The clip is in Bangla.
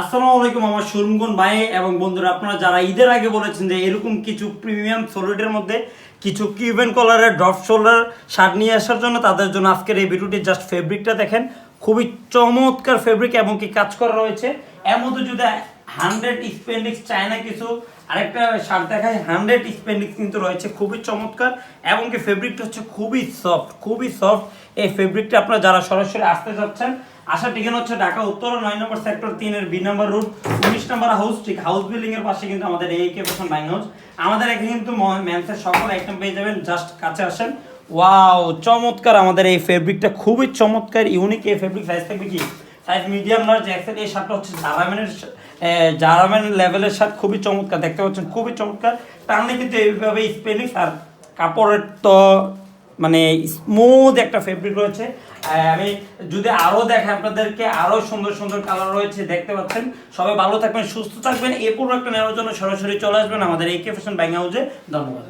আসসালামু আলাইকুম আমার শোরুমগণ ভাই এবং বন্ধুরা, আপনারা যারা ঈদের আগে বলেছেন যে এরকম কিছু প্রিমিয়াম সলিডের মধ্যে কিছু কিউবেন কলারের ড্রপ শোল্ডার শার্ট নিয়ে আসার জন্য, তাদের জন্য আজকের এই ভিডিওটি। জাস্ট ফেব্রিকটা দেখেন, খুবই চমৎকার ফেব্রিক এবং কি কাজ করা রয়েছে। এর মধ্যে যদি 100 স্পেন্ডিক্স চায়না কিছু আরেকটা শার্ট দেখায়, 100 স্পেন্ডিক্স কিন্তু রয়েছে, খুবই চমৎকার এবং কি ফেব্রিকটা হচ্ছে খুবই সফট। এই ফেব্রিকটা আপনারা যারা সরাসরি আসতে যাচ্ছেন, আসার ঠিকানা হচ্ছে ঢাকা উত্তর 9 নম্বর সেক্টর 3 এর বি নম্বর রুট 19 নম্বর হাউস, ঠিক হাউস বিল্ডিং এর পাশে কিন্তু আমাদের AK ফ্যাশন বাইং হাউস। আমাদের এখানে কিন্তু মেন্সের সকল আইটেম পেয়ে যাবেন, জাস্ট কাছে আসেন। ওয়াও, চমৎকার আমাদের এই ফেব্রিকটা, খুবই চমৎকার ইউনিক এই ফেব্রিক। সাইজ থাকবে কি সাইজ মিডিয়াম লার্জ এক্সেল। এই শার্টটা হচ্ছে জার্মান লেভেলের শার্ট, খুবই চমৎকার দেখতে পাচ্ছেন, খুবই চমৎকার। টানলে কিন্তু এইভাবে স্পেলিং আর কাপড়ের তো মানে স্মুথ একটা ফেব্রিক রয়েছে। আমি যদি আরো দেখাই আপনাদেরকে, আরো সুন্দর সুন্দর কালার রয়েছে, দেখতে পাচ্ছেন। সবাই ভালো থাকবেন, সুস্থ থাকবেন। এই প্রোডাক্টটা নেওয়ার জন্য সরাসরি চলে আসবেন আমাদের AK ফ্যাশন বাইং হাউসে। ধন্যবাদ।